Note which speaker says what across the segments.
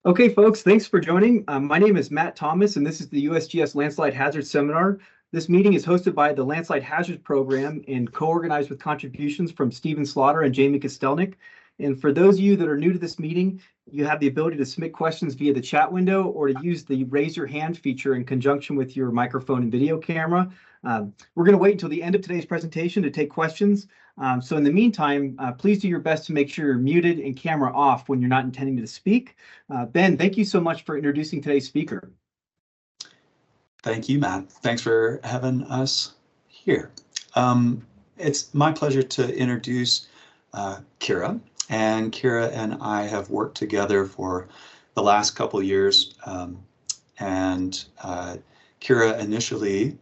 Speaker 1: Okay, folks, thanks for joining. My name is Matt Thomas, and this is the USGS Landslide Hazard Seminar. This meeting is hosted by the Landslide Hazards Program and co-organized with contributions from Stephen Slaughter and Jamie Kostelnik. And for those of you that are new to this meeting, you have the ability to submit questions via the chat window or to use the raise your hand feature in conjunction with your microphone and video camera. We're going to wait until the end of today's presentation to take questions. So in the meantime, please do your best to make sure you're muted and camera off when you're not intending to speak. Ben, thank you so much for introducing today's speaker.
Speaker 2: Thank you, Matt. Thanks for having us here. It's my pleasure to introduce Kira. And Kira and I have worked together for the last couple of years. Kira initially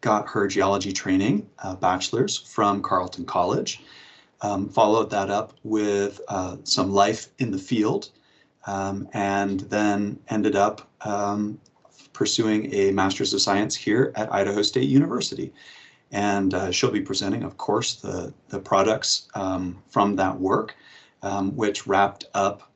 Speaker 2: got her geology training, bachelor's from Carleton College, followed that up with some life in the field, and then ended up pursuing a Master's of Science here at Idaho State University. And she'll be presenting, of course, the products from that work, which wrapped up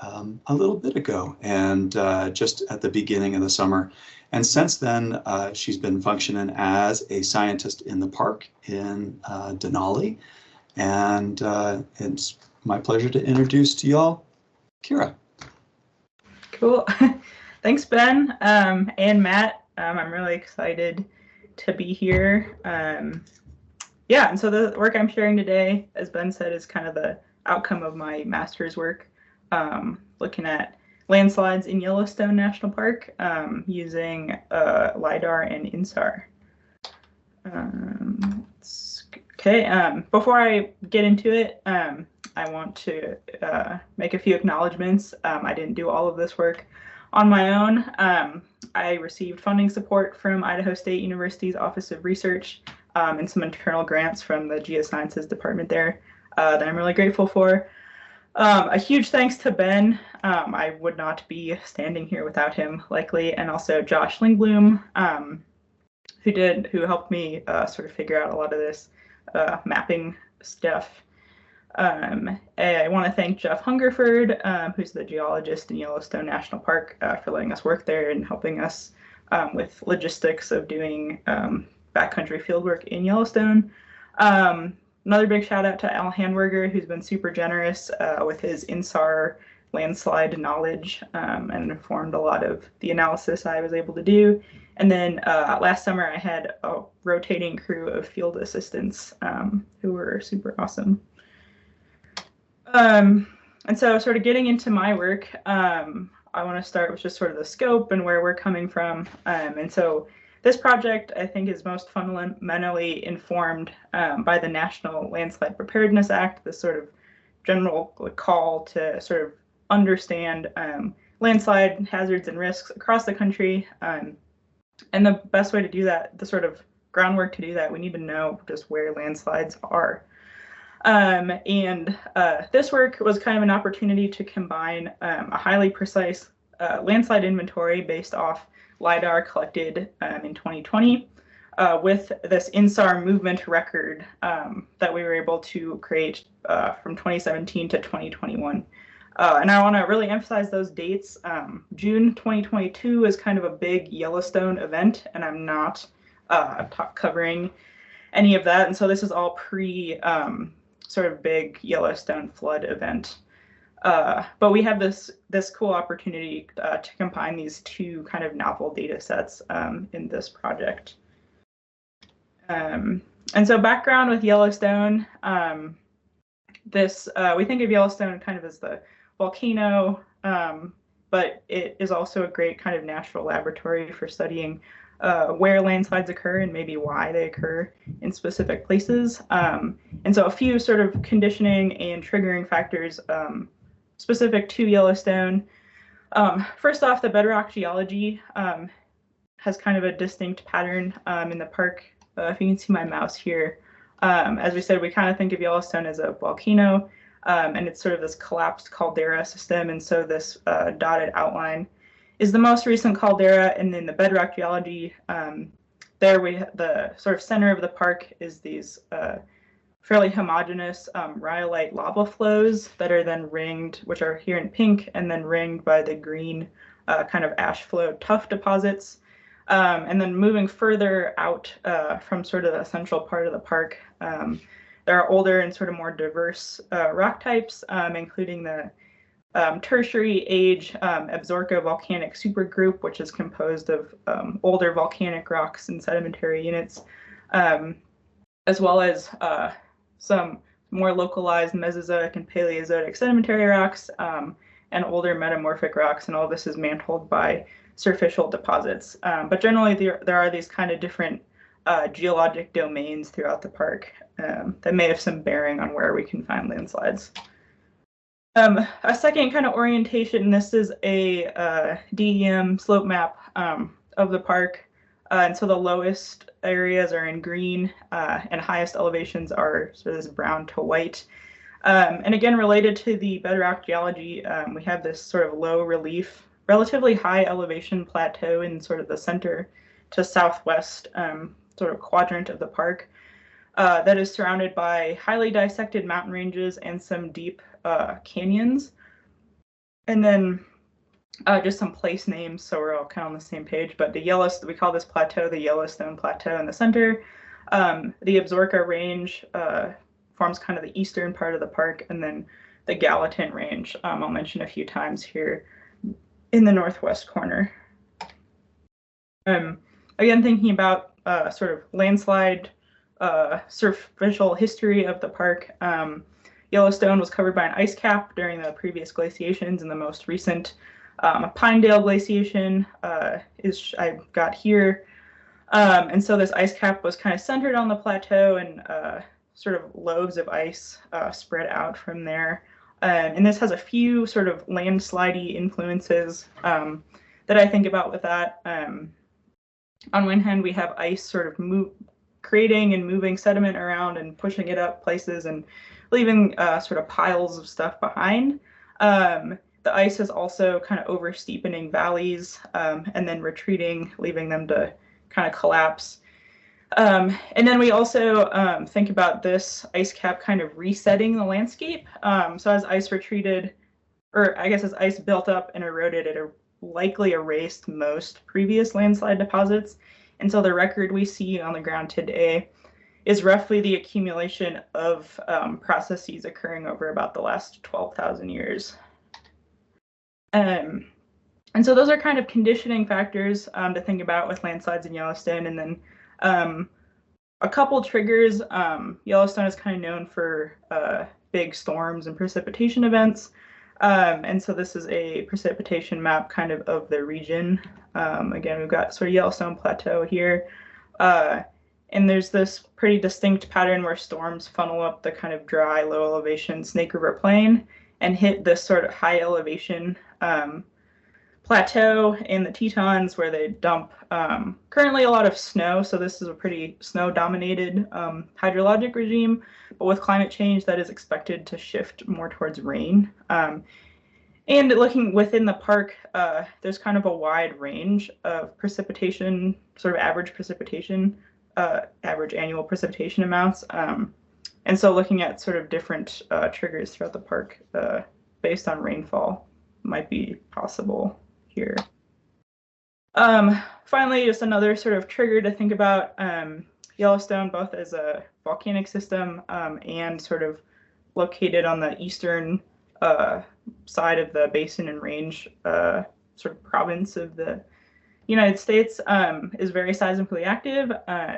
Speaker 2: a little bit ago and just at the beginning of the summer. And since then, she's been functioning as a scientist in the park in Denali. And it's my pleasure to introduce to y'all Kira.
Speaker 3: Cool. Thanks, Ben and Matt. I'm really excited to be here. Yeah, and so the work I'm sharing today, as Ben said, is kind of the outcome of my master's work, looking at landslides in Yellowstone National Park using LiDAR and InSAR. Okay, before I get into it, I want to make a few acknowledgements. I didn't do all of this work on my own. I received funding support from Idaho State University's Office of Research and some internal grants from the Geosciences department there that I'm really grateful for. A huge thanks to Ben. I would not be standing here without him, likely, and also Josh Lingblom, who helped me sort of figure out a lot of this mapping stuff. I want to thank Jeff Hungerford, who's the geologist in Yellowstone National Park, for letting us work there and helping us with logistics of doing backcountry fieldwork in Yellowstone. Another big shout out to Al Hanwerger, who's been super generous with his InSAR landslide knowledge and informed a lot of the analysis I was able to do. And then last summer I had a rotating crew of field assistants who were super awesome. And so sort of getting into my work, I want to start with just sort of the scope and where we're coming from. And so this project, I think, is most fundamentally informed by the National Landslide Preparedness Act, this sort of general call to sort of understand landslide hazards and risks across the country. And the best way to do that, the sort of groundwork to do that, we need to know just where landslides are. This work was kind of an opportunity to combine a highly precise landslide inventory based off LiDAR collected in 2020 with this InSAR movement record that we were able to create from 2017 to 2021. And I want to really emphasize those dates. June 2022 is kind of a big Yellowstone event, and I'm not covering any of that. And so this is all pre sort of big Yellowstone flood event. But we have this cool opportunity to combine these two kind of novel data sets in this project. And so background with Yellowstone, we think of Yellowstone kind of as the volcano, but it is also a great kind of natural laboratory for studying where landslides occur and maybe why they occur in specific places. And so a few sort of conditioning and triggering factors specific to Yellowstone. First off, the bedrock geology has kind of a distinct pattern in the park. If you can see my mouse here, as we said, we kind of think of Yellowstone as a volcano, and it's sort of this collapsed caldera system. And so this dotted outline is the most recent caldera, and then the bedrock geology, the sort of center of the park is these fairly homogeneous rhyolite lava flows that are then ringed, which are here in pink, and then ringed by the green kind of ash flow tuff deposits. And then moving further out from sort of the central part of the park, there are older and sort of more diverse rock types, including the tertiary age Absaroka volcanic supergroup, which is composed of older volcanic rocks and sedimentary units, as well as some more localized Mesozoic and Paleozoic sedimentary rocks, and older metamorphic rocks, and all this is mantled by surficial deposits. But generally, there are these kind of different geologic domains throughout the park that may have some bearing on where we can find landslides. A second kind of orientation, this is a DEM slope map of the park. And so the lowest areas are in green and highest elevations are sort of this brown to white. And again, related to the bedrock geology, we have this sort of low relief, relatively high elevation plateau in sort of the center to southwest sort of quadrant of the park that is surrounded by highly dissected mountain ranges and some deep canyons. And then just some place names, so we're all kind of on the same page. But we call this plateau the Yellowstone Plateau in the center. The Absaroka Range forms kind of the eastern part of the park, and then the Gallatin Range I'll mention a few times here in the northwest corner. Again, thinking about sort of landslide superficial history of the park. Yellowstone was covered by an ice cap during the previous glaciations, and the most recent Pinedale glaciation I've got here. And so this ice cap was kind of centered on the plateau, and sort of lobes of ice spread out from there. And this has a few sort of landslidey influences that I think about with that. On one hand, we have ice sort of creating and moving sediment around and pushing it up places and leaving sort of piles of stuff behind. The ice is also kind of over-steepening valleys and then retreating, leaving them to kind of collapse. And then we also think about this ice cap kind of resetting the landscape. So as ice retreated, or I guess as ice built up and eroded, it likely erased most previous landslide deposits. And so the record we see on the ground today is roughly the accumulation of processes occurring over about the last 12,000 years. And so those are kind of conditioning factors to think about with landslides in Yellowstone. And then a couple triggers. Yellowstone is kind of known for big storms and precipitation events. And so this is a precipitation map kind of the region. Again, we've got sort of Yellowstone Plateau here. And there's this pretty distinct pattern where storms funnel up the kind of dry, low elevation Snake River Plain and hit this sort of high elevation plateau in the Tetons, where they dump currently a lot of snow. So this is a pretty snow dominated hydrologic regime, but with climate change that is expected to shift more towards rain. And looking within the park, there's kind of a wide range of precipitation, sort of average precipitation, average annual precipitation amounts. And so looking at sort of different triggers throughout the park based on rainfall might be possible here. Finally, just another sort of trigger to think about Yellowstone, both as a volcanic system and sort of located on the eastern side of the basin and range sort of province of the United States, is very seismically active.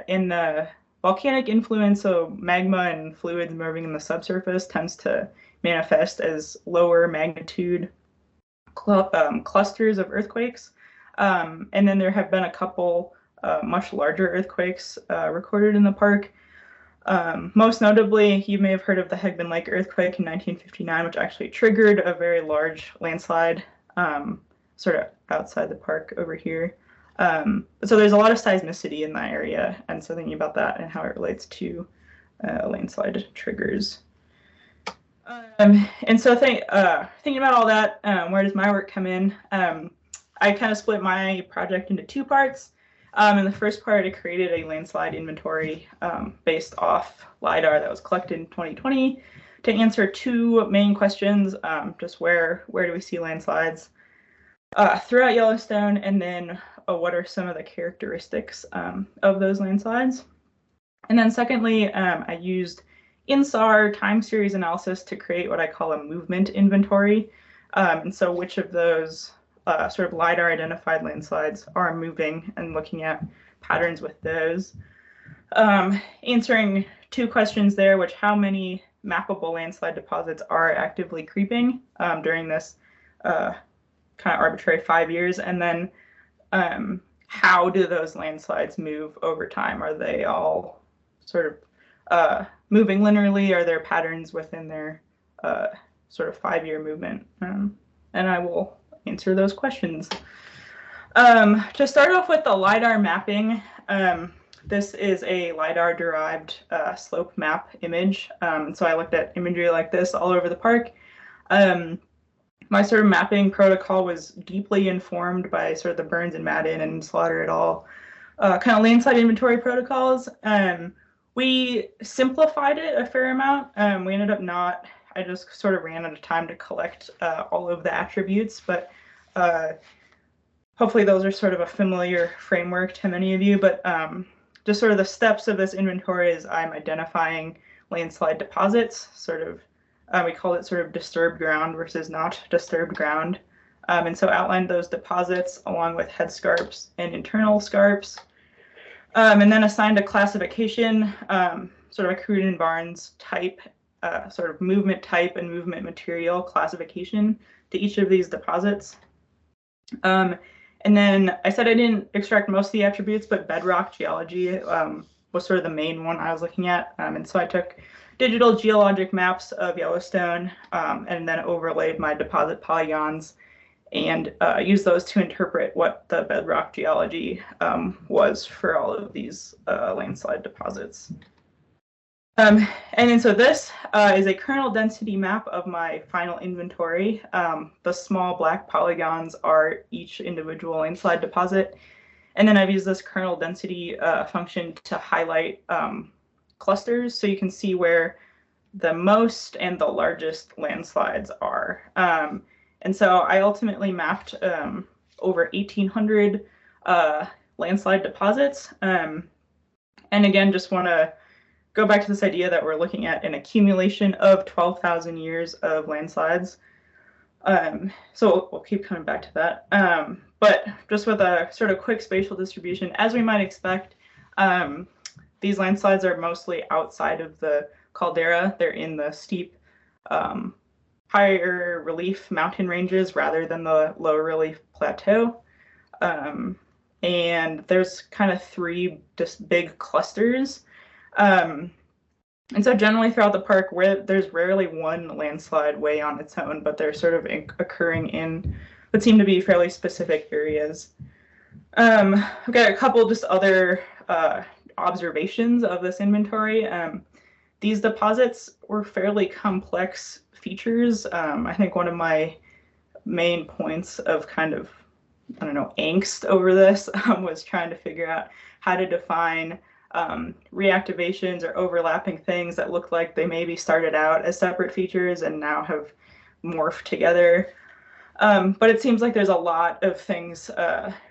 Speaker 3: In the volcanic influence, so magma and fluids moving in the subsurface tends to manifest as lower magnitude clusters of earthquakes. And then there have been a couple much larger earthquakes recorded in the park. Most notably, you may have heard of the Hegman Lake earthquake in 1959, which actually triggered a very large landslide sort of outside the park over here. So there's a lot of seismicity in that area, and so thinking about that and how it relates to landslide triggers. And so thinking about all that, where does my work come in? I kind of split my project into two parts. In the first part, I created a landslide inventory based off LiDAR that was collected in 2020 to answer two main questions, just where do we see landslides throughout Yellowstone, and then what are some of the characteristics of those landslides. And then secondly, I used InSAR time series analysis to create what I call a movement inventory. And so which of those sort of LiDAR identified landslides are moving, and looking at patterns with those. Answering two questions there, which how many mappable landslide deposits are actively creeping during this kind of arbitrary 5 years, and then how do those landslides move over time? Are they all sort of moving linearly? Are there patterns within their sort of 5-year movement? And I will answer those questions. To start off with the LiDAR mapping, this is a LiDAR-derived slope map image. So I looked at imagery like this all over the park. My sort of mapping protocol was deeply informed by sort of the Burns and Madden and Slaughter et al. Kind of landslide inventory protocols. We simplified it a fair amount. We ended up not, I just sort of ran out of time to collect all of the attributes, but hopefully those are sort of a familiar framework to many of you. But just sort of the steps of this inventory is I'm identifying landslide deposits, sort of, we call it sort of disturbed ground versus not disturbed ground. And so outlined those deposits along with head scarps and internal scarps. And then assigned a classification, sort of a Crude and Barnes type, sort of movement type and movement material classification to each of these deposits. And then I said I didn't extract most of the attributes, but bedrock geology was sort of the main one I was looking at. And so I took digital geologic maps of Yellowstone and then overlaid my deposit polygons and used those to interpret what the bedrock geology was for all of these landslide deposits. And then so this is a kernel density map of my final inventory. The small black polygons are each individual landslide deposit. And then I've used this kernel density function to highlight clusters so you can see where the most and the largest landslides are. And so I ultimately mapped over 1,800 landslide deposits. And again, just want to go back to this idea that we're looking at an accumulation of 12,000 years of landslides. So we'll keep coming back to that. But just with a sort of quick spatial distribution, as we might expect, these landslides are mostly outside of the caldera. They're in the steep, higher relief mountain ranges rather than the lower relief plateau. And there's kind of three just big clusters. And so generally throughout the park, where there's rarely one landslide way on its own, but they're sort of occurring in what seem to be fairly specific areas. I've got a couple just other observations of this inventory. These deposits were fairly complex features. I think one of my main points of kind of, I don't know, angst over this was trying to figure out how to define reactivations or overlapping things that look like they maybe started out as separate features and now have morphed together. But it seems like there's a lot of things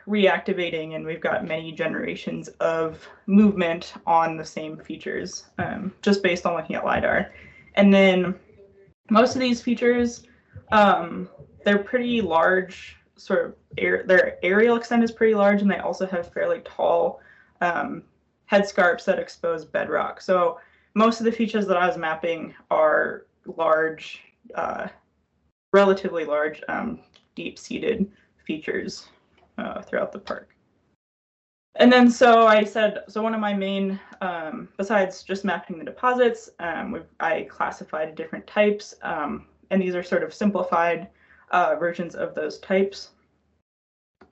Speaker 3: reactivating, and we've got many generations of movement on the same features, just based on looking at LiDAR. And then most of these features, they're pretty large, sort of their aerial extent is pretty large, and they also have fairly tall head scarps that expose bedrock. So most of the features that I was mapping are large, relatively large, deep-seated features throughout the park. And then so I said, so one of my main, besides just mapping the deposits, I classified different types, and these are sort of simplified versions of those types.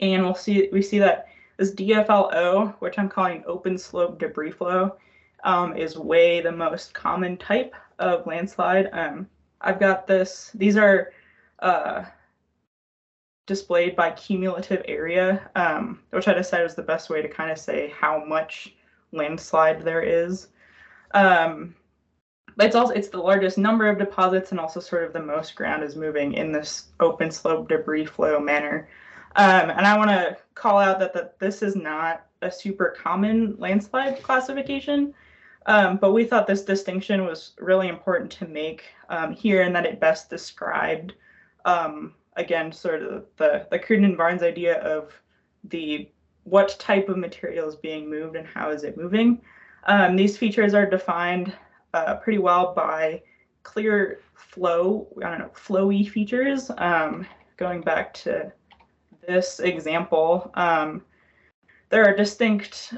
Speaker 3: And we see that this DFLO, which I'm calling open slope debris flow, is way the most common type of landslide. I've got these are displayed by cumulative area, which I decided was the best way to kind of say how much landslide there is. But it's the largest number of deposits and also sort of the most ground is moving in this open slope debris flow manner. And I want to call out that this is not a super common landslide classification, but we thought this distinction was really important to make here, and that it best described, again, sort of the Cruden and Barnes idea of what type of material is being moved and how is it moving. These features are defined pretty well by clear flow, flowy features. Going back to this example, there are distinct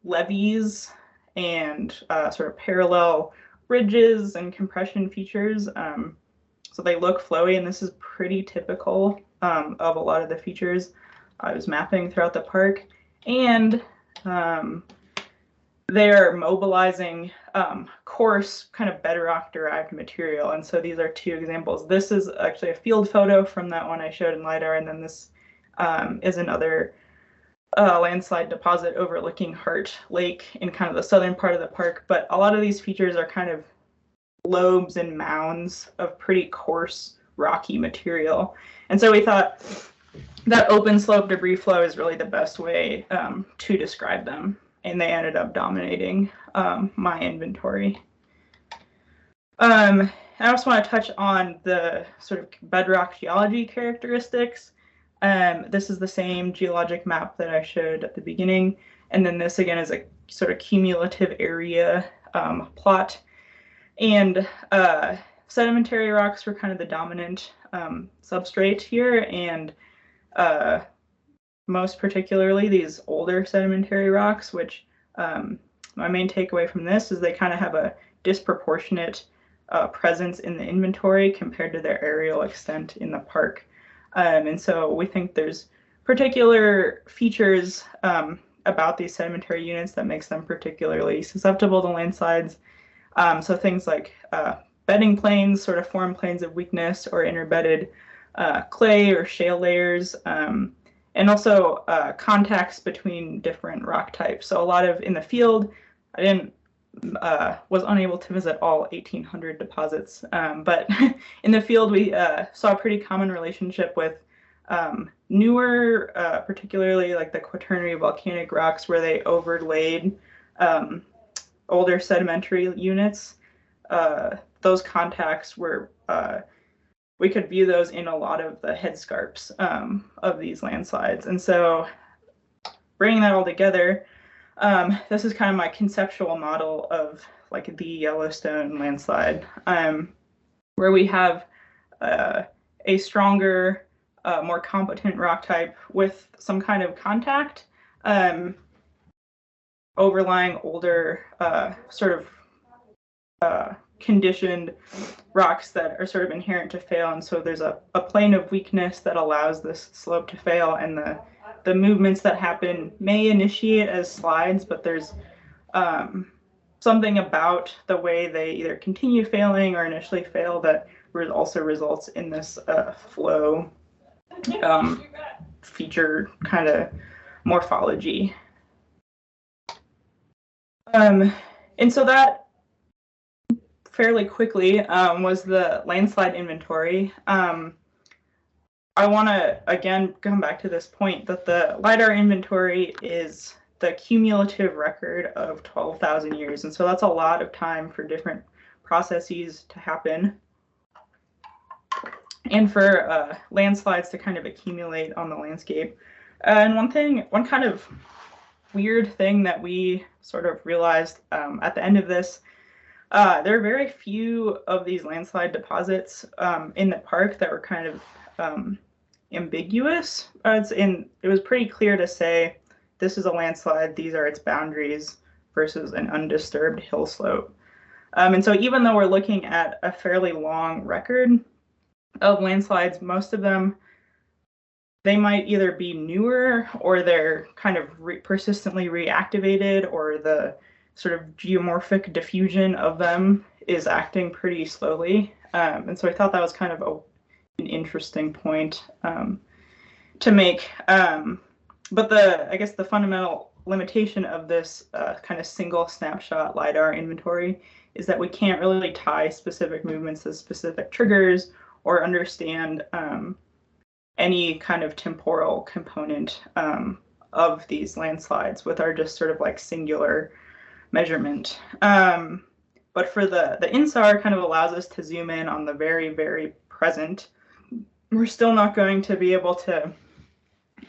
Speaker 3: levees and sort of parallel ridges and compression features. So they look flowy, and this is pretty typical of a lot of the features I was mapping throughout the park. And they're mobilizing coarse kind of bedrock derived material. And so these are two examples. This is actually a field photo from that one I showed in LiDAR, and then this is another landslide deposit overlooking Hart Lake in kind of the southern part of the park. But a lot of these features are kind of lobes and mounds of pretty coarse rocky material. And so we thought that open slope debris flow is really the best way to describe them. And they ended up dominating my inventory. I also want to touch on the sort of bedrock geology characteristics. This is the same geologic map that I showed at the beginning. And then this again is a sort of cumulative area plot. And sedimentary rocks were kind of the dominant substrate here. And most particularly these older sedimentary rocks, which my main takeaway from this is they kind of have a disproportionate presence in the inventory compared to their aerial extent in the park. And so we think there's particular features about these sedimentary units that makes them particularly susceptible to landslides. So things like bedding planes sort of form planes of weakness, or interbedded clay or shale layers. And also contacts between different rock types. So a lot of in the field, was unable to visit all 1,800 deposits, but in the field we saw a pretty common relationship with newer, particularly like the Quaternary volcanic rocks, where they overlaid older sedimentary units. Those contacts were we could view those in a lot of the headscarps of these landslides. And so bringing that all together, this is kind of my conceptual model of like the Yellowstone landslide, where we have a stronger, more competent rock type with some kind of contact, overlying older sort of conditioned rocks that are sort of inherent to fail. And so there's a plane of weakness that allows this slope to fail, and the movements that happen may initiate as slides, but there's something about the way they either continue failing or initially fail that also results in this flow feature kind of morphology. And so that fairly quickly was the landslide inventory. I want to again come back to this point that the LiDAR inventory is the cumulative record of 12,000 years. And so that's a lot of time for different processes to happen and for landslides to kind of accumulate on the landscape. And one kind of weird thing that we sort of realized at the end of this, there are very few of these landslide deposits in the park that were kind of ambiguous. It was pretty clear to say this is a landslide, these are its boundaries, versus an undisturbed hill slope. And so even though we're looking at a fairly long record of landslides, most of them, they might either be newer or they're kind of persistently reactivated, or the sort of geomorphic diffusion of them is acting pretty slowly. And so I thought that was kind of an interesting point. to make. But I guess the fundamental limitation of this kind of single snapshot LiDAR inventory is that we can't really tie specific movements to specific triggers or understand any kind of temporal component of these landslides with our just sort of like singular measurement. But for the InSAR kind of allows us to zoom in on the very, very present. We're still not going to be able to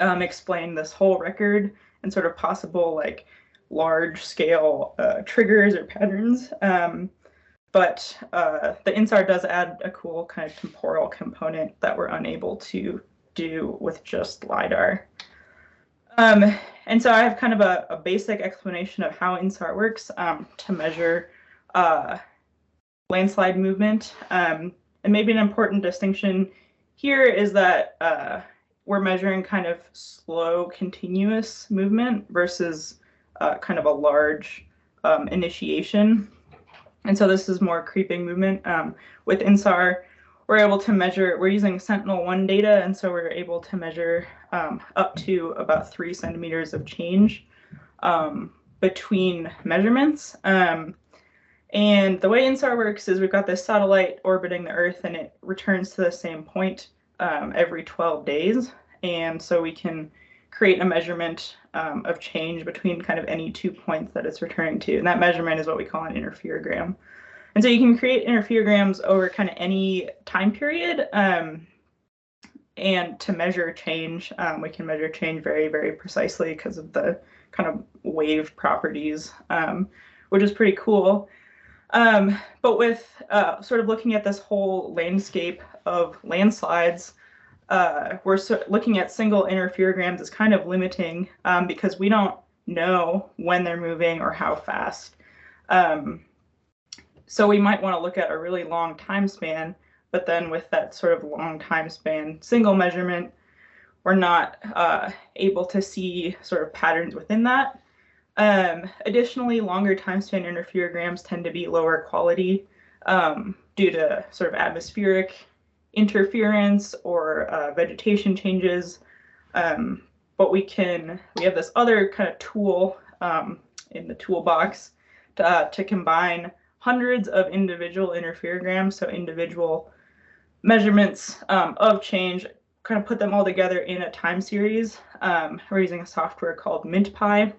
Speaker 3: explain this whole record and sort of possible like large scale triggers or patterns. But the InSAR does add a cool kind of temporal component that we're unable to do with just LiDAR. And so I have kind of a basic explanation of how InSAR works to measure landslide movement. And maybe an important distinction here is that we're measuring kind of slow, continuous movement versus kind of a large initiation. And so this is more creeping movement. With InSAR, we're able to measure, we're using Sentinel-1 data, and so we're able to measure up to about 3 centimeters of change between measurements. And the way InSAR works is we've got this satellite orbiting the Earth, and it returns to the same point every 12 days. And so we can create a measurement of change between kind of any 2 points that it's returning to. And that measurement is what we call an interferogram. And so you can create interferograms over kind of any time period. And to measure change, we can measure change very, very precisely because of the kind of wave properties, which is pretty cool. But with sort of looking at this whole landscape of landslides, we're looking at single interferograms is kind of limiting because we don't know when they're moving or how fast. So we might want to look at a really long time span, but then with that sort of long time span single measurement, we're not able to see sort of patterns within that. Additionally, longer time span interferograms tend to be lower quality due to sort of atmospheric interference or vegetation changes. But we have this other kind of tool in the toolbox to combine hundreds of individual interferograms, so individual measurements of change, kind of put them all together in a time series. We're using a software called MintPy.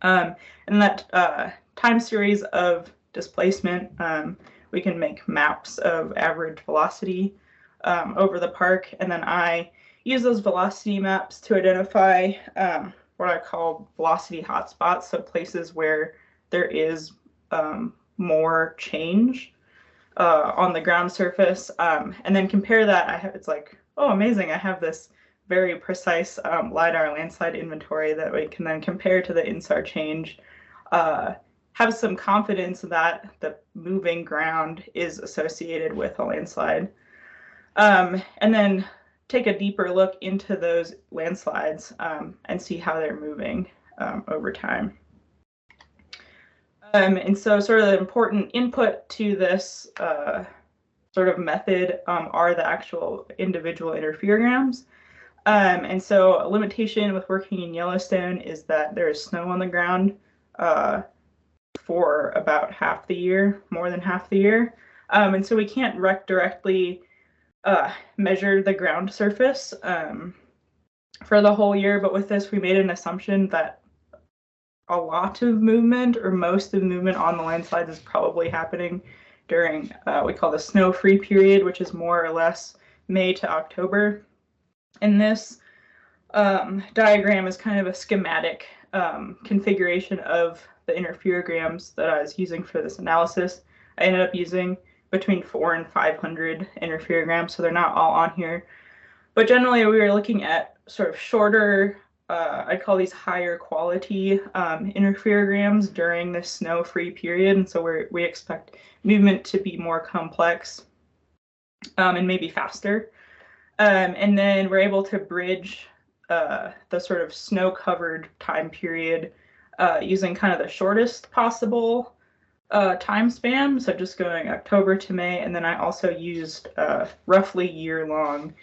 Speaker 3: And that time series of displacement, we can make maps of average velocity over the park. And then I use those velocity maps to identify what I call velocity hotspots, so places where there is more change on the ground surface, and then compare that. It's like, oh, amazing, I have this very precise LiDAR landslide inventory that we can then compare to the InSAR change, have some confidence that the moving ground is associated with a landslide, and then take a deeper look into those landslides and see how they're moving over time. And so sort of the important input to this sort of method are the actual individual interferograms. And so a limitation with working in Yellowstone is that there is snow on the ground for about half the year, more than half the year. And so we can't directly measure the ground surface for the whole year. But with this, we made an assumption that a lot of movement or most of the movement on the landslides is probably happening during we call the snow-free period, which is more or less May to October. And this diagram is kind of a schematic configuration of the interferograms that I was using for this analysis. I ended up using between 400 and 500 interferograms, so they're not all on here. But generally, we were looking at sort of shorter, I'd call these higher quality interferograms during this snow-free period. And so we expect movement to be more complex and maybe faster. And then we're able to bridge the sort of snow-covered time period using kind of the shortest possible time span. So just going October to May. And then I also used roughly year-long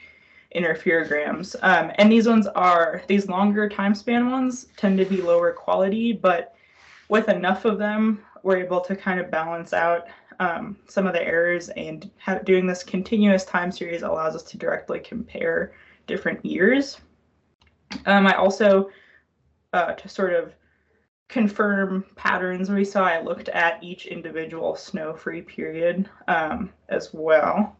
Speaker 3: interferograms. And these longer time span ones tend to be lower quality, but with enough of them, we're able to kind of balance out some of the errors, and doing this continuous time series allows us to directly compare different years. I also, to sort of confirm patterns we saw, I looked at each individual snow-free period as well.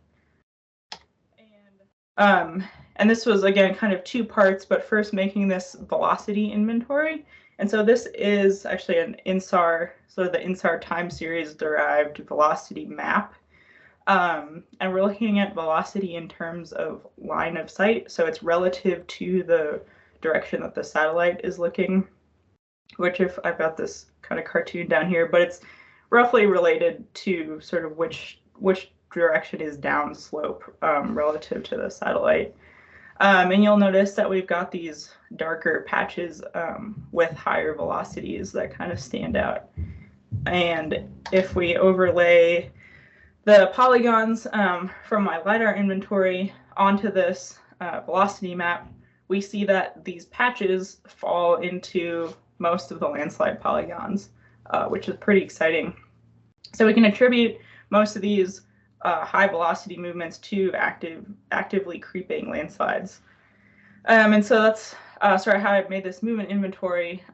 Speaker 3: And this was, again, kind of two parts, but first making this velocity inventory. And so this is actually an InSAR, so the InSAR time series derived velocity map. And we're looking at velocity in terms of line of sight. So it's relative to the direction that the satellite is looking, which, if I've got this kind of cartoon down here, but it's roughly related to sort of which direction is downslope relative to the satellite. And you'll notice that we've got these darker patches with higher velocities that kind of stand out. And if we overlay the polygons from my LiDAR inventory onto this velocity map, we see that these patches fall into most of the landslide polygons, which is pretty exciting. So we can attribute most of these high velocity movements to actively creeping landslides. And so that's sort of how I've made this movement inventory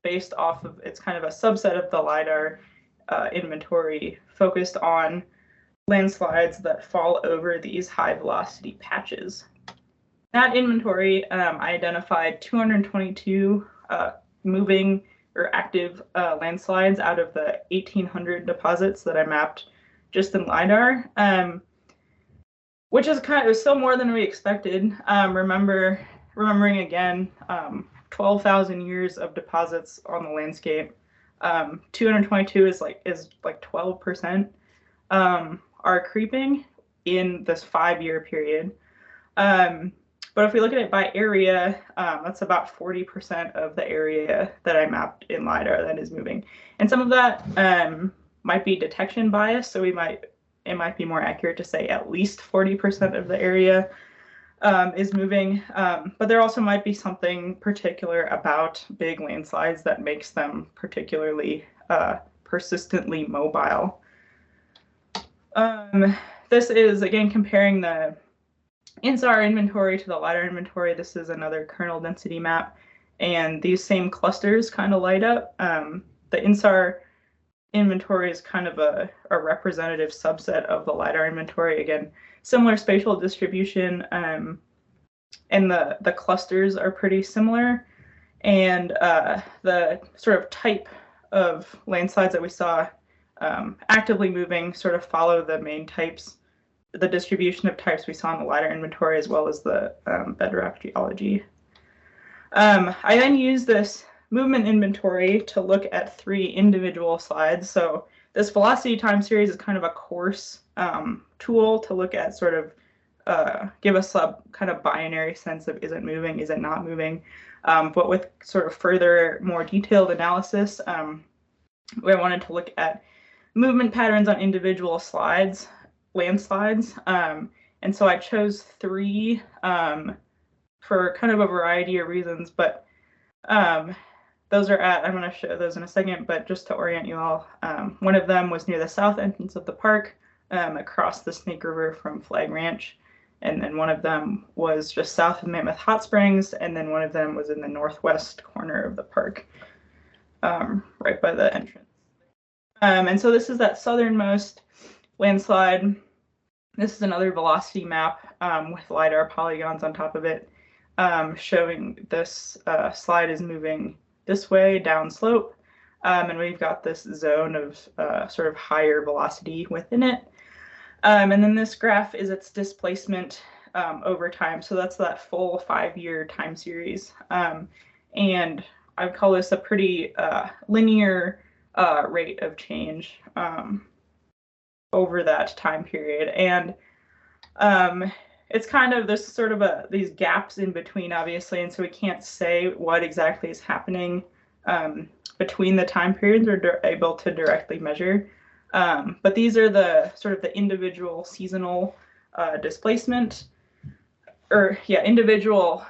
Speaker 3: based off of, it's kind of a subset of the LiDAR inventory focused on landslides that fall over these high velocity patches. That inventory, I identified 222 moving or active landslides out of the 1,800 deposits that I mapped just in LiDAR, which is still more than we expected. Remembering again, 12,000 years of deposits on the landscape. 222 is like 12% are creeping in this 5-year period. But if we look at it by area, that's about 40% of the area that I mapped in LiDAR that is moving. And some of that might be detection bias, so it might be more accurate to say at least 40% of the area is moving. But there also might be something particular about big landslides that makes them particularly persistently mobile. This is, again, comparing the InSAR inventory to the LiDAR inventory. This is another kernel density map, and these same clusters kind of light up. The InSAR inventory is kind of a representative subset of the LiDAR inventory. Again, similar spatial distribution, and the clusters are pretty similar. And the sort of type of landslides that we saw actively moving sort of follow the main types, the distribution of types we saw in the LiDAR inventory, as well as the bedrock geology. I then used this movement inventory to look at 3 individual slides. So this velocity time series is kind of a coarse tool to look at, sort of give us a kind of binary sense of, is it moving, is it not moving? But with sort of further, more detailed analysis, we wanted to look at movement patterns on individual slides, landslides. And so I chose 3 for kind of a variety of reasons, but those are I'm going to show those in a second, but just to orient you all, one of them was near the south entrance of the park, across the Snake River from Flag Ranch. And then one of them was just south of Mammoth Hot Springs, and then one of them was in the northwest corner of the park, right by the entrance. And so this is that southernmost landslide. This is another velocity map with LiDAR polygons on top of it, showing this slide is moving this way down slope, and we've got this zone of sort of higher velocity within it. And then this graph is its displacement over time. So that's that full 5-year time series. And I would call this a pretty linear rate of change over that time period. And it's kind of, there's sort of these gaps in between, obviously, and so we can't say what exactly is happening between the time periods or able to directly measure. But these are the sort of the individual seasonal displacement individual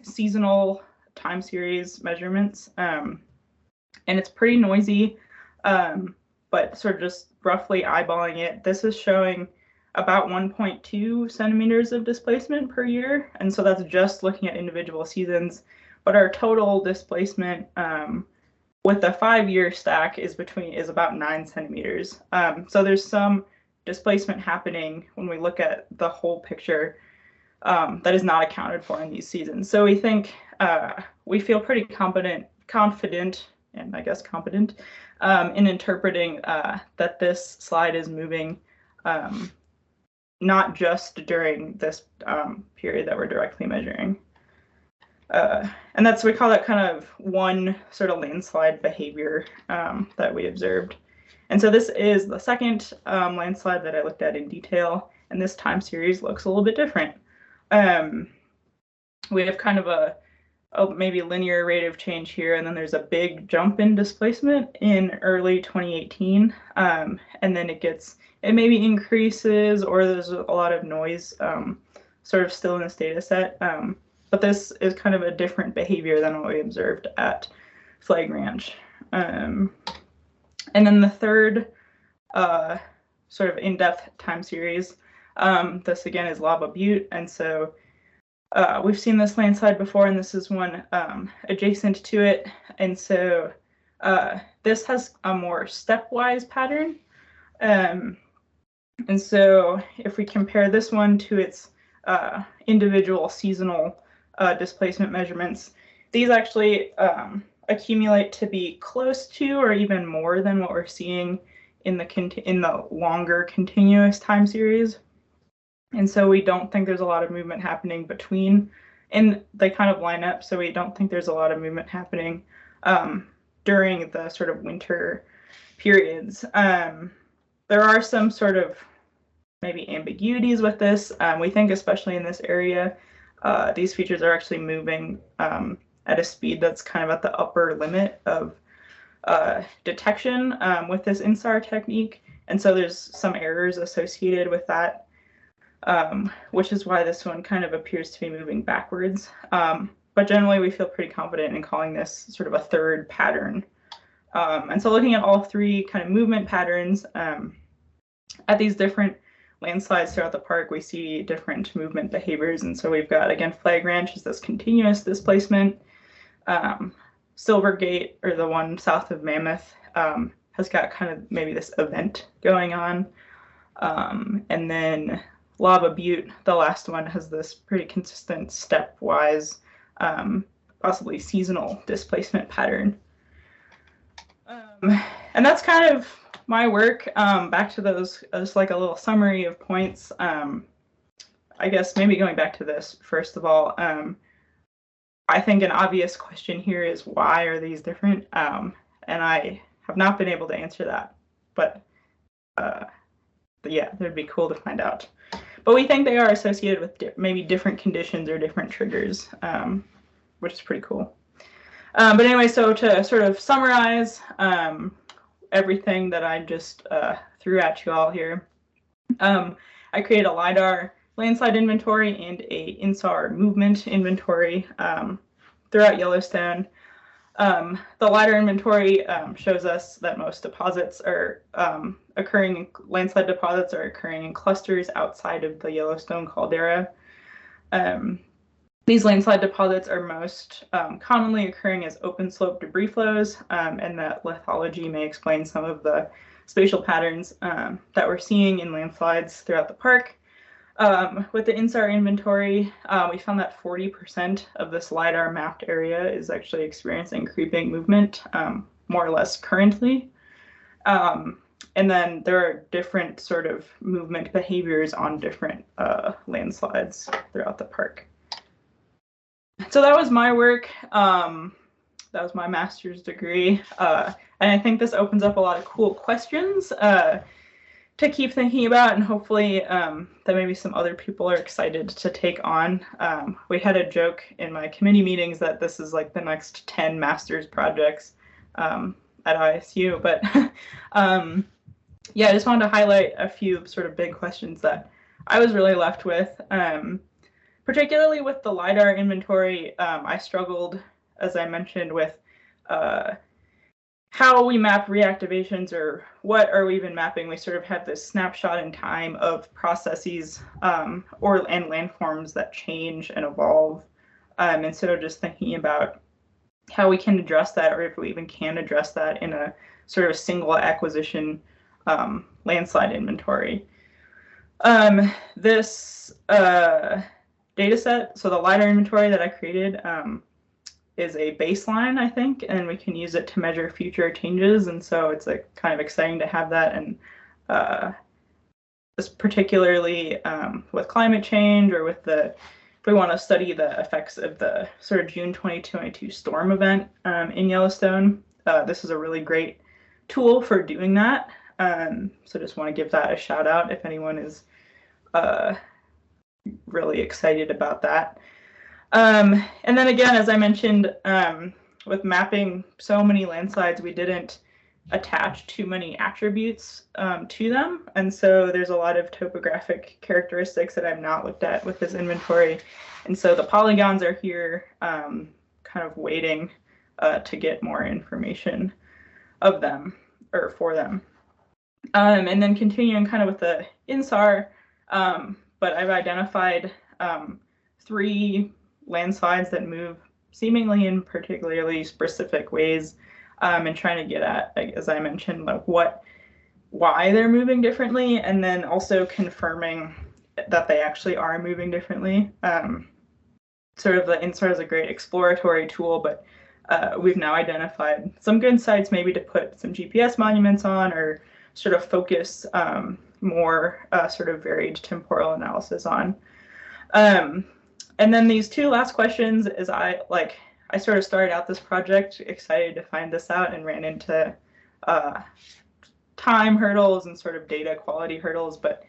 Speaker 3: seasonal time series measurements. And it's pretty noisy, but sort of just roughly eyeballing it, this is showing about 1.2 centimeters of displacement per year. And so that's just looking at individual seasons. But our total displacement with the 5-year stack is about 9 centimeters. So there's some displacement happening when we look at the whole picture that is not accounted for in these seasons. So we think we feel pretty confident, and I guess competent in interpreting that this slide is moving not just during this period that we're directly measuring. And we call that kind of one sort of landslide behavior that we observed. And so this is the second landslide that I looked at in detail, and this time series looks a little bit different. We have kind of a maybe linear rate of change here, and then there's a big jump in displacement in early 2018, and then it maybe increases, or there's a lot of noise sort of still in this data set. But this is kind of a different behavior than what we observed at Flag Ranch. And then the third sort of in-depth time series, this again is Lava Butte. And so we've seen this landslide before, and this is one adjacent to it. And so this has a more stepwise pattern. And so if we compare this one to its individual seasonal displacement measurements, these actually accumulate to be close to or even more than what we're seeing in the longer continuous time series. And so we don't think there's a lot of movement happening between, and they kind of line up, so we don't think there's a lot of movement happening during the sort of winter periods. There are some sort of maybe ambiguities with this. We think especially in this area, these features are actually moving at a speed that's kind of at the upper limit of detection with this InSAR technique. And so there's some errors associated with that, which is why this one kind of appears to be moving backwards. But generally, we feel pretty confident in calling this sort of a third pattern. And so looking at all three kind of movement patterns at these different landslides throughout the park, we see different movement behaviors. And so we've got, again, Flag Ranch is this continuous displacement. Silvergate, or the one south of Mammoth, has got kind of maybe this event going on. And then Lava Butte, the last one, has this pretty consistent stepwise, possibly seasonal displacement pattern. And that's kind of my work. Back to those, just like a little summary of points. I guess maybe going back to this, first of all, I think an obvious question here is, why are these different? And I have not been able to answer that, but yeah, it'd be cool to find out. But we think they are associated with maybe different conditions or different triggers, which is pretty cool. But anyway, so to sort of summarize everything that I just threw at you all here, I created a LiDAR landslide inventory and a InSAR movement inventory throughout Yellowstone. The LiDAR inventory shows us that most deposits are landslide deposits are occurring in clusters outside of the Yellowstone caldera. These landslide deposits are most commonly occurring as open slope debris flows, and that lithology may explain some of the spatial patterns that we're seeing in landslides throughout the park. With the InSAR inventory, we found that 40% of this LiDAR mapped area is actually experiencing creeping movement, more or less currently. And then there are different sort of movement behaviors on different landslides throughout the park. So that was my work. That was my master's degree. And I think this opens up a lot of cool questions to keep thinking about, and hopefully that maybe some other people are excited to take on. We had a joke in my committee meetings that this is like the next 10 master's projects at ISU, but yeah, I just wanted to highlight a few sort of big questions that I was really left with, particularly with the LiDAR inventory, I struggled, as I mentioned, with how we map reactivations, or what are we even mapping. We sort of have this snapshot in time of processes and landforms that change and evolve, instead of just thinking about how we can address that, or if we even can address that in a sort of single acquisition landslide inventory. This data set, so the LiDAR inventory that I created, is a baseline, I think, and we can use it to measure future changes. And so it's like kind of exciting to have that. And this particularly with climate change, or with if we want to study the effects of the sort of June 2022 storm event in Yellowstone, this is a really great tool for doing that. So just want to give that a shout out if anyone is really excited about that. And then again, as I mentioned, with mapping so many landslides, we didn't attach too many attributes to them. And so there's a lot of topographic characteristics that I've not looked at with this inventory. And so the polygons are here kind of waiting to get more information of them, or for them. And then continuing kind of with the InSAR, but I've identified 3 landslides that move seemingly in particularly specific ways, and trying to get at, as I mentioned, like why they're moving differently, and then also confirming that they actually are moving differently. Sort of the InSAR is a great exploratory tool, but we've now identified some good sites maybe to put some GPS monuments on, or sort of focus more sort of varied temporal analysis on. And then these 2 last questions is I sort of started out this project excited to find this out, and ran into time hurdles and sort of data quality hurdles, but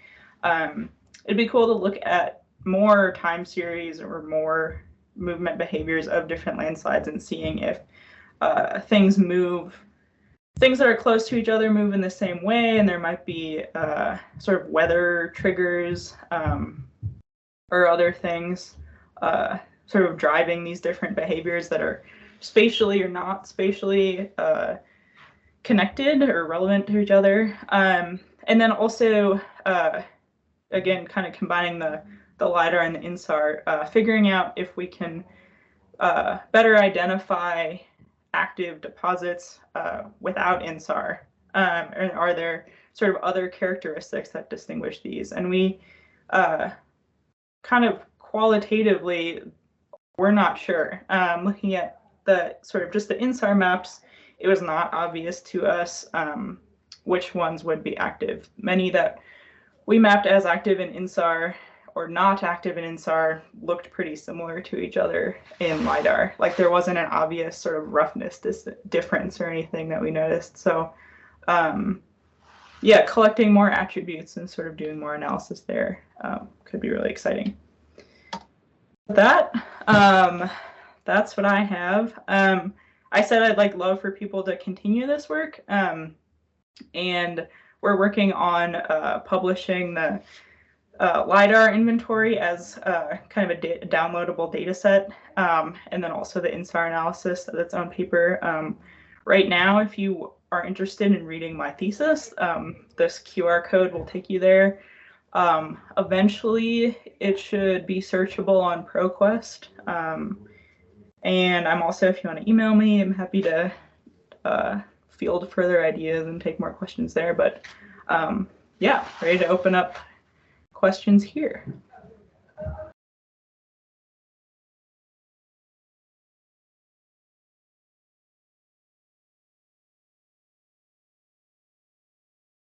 Speaker 3: it'd be cool to look at more time series or more movement behaviors of different landslides, and seeing if things that are close to each other move in the same way, and there might be sort of weather triggers or other things sort of driving these different behaviors that are spatially or not spatially connected or relevant to each other. And then also, again, kind of combining the LiDAR and the InSAR, figuring out if we can better identify active deposits without InSAR, and are there sort of other characteristics that distinguish these. And we kind of qualitatively, we're not sure. Looking at the sort of just the InSAR maps, it was not obvious to us which ones would be active. Many that we mapped as active in InSAR or not active in InSAR looked pretty similar to each other in LiDAR. Like there wasn't an obvious sort of roughness difference or anything that we noticed. So yeah, collecting more attributes and sort of doing more analysis there could be really exciting. With that, that's what I have. I said I'd love for people to continue this work, and we're working on publishing the LiDAR inventory as kind of a downloadable data set, and then also the InSAR analysis of its own paper. Right now, if you are interested in reading my thesis, this QR code will take you there. Eventually, it should be searchable on ProQuest. And I'm also, if you want to email me, I'm happy to field further ideas and take more questions there. But yeah, ready to open up questions here.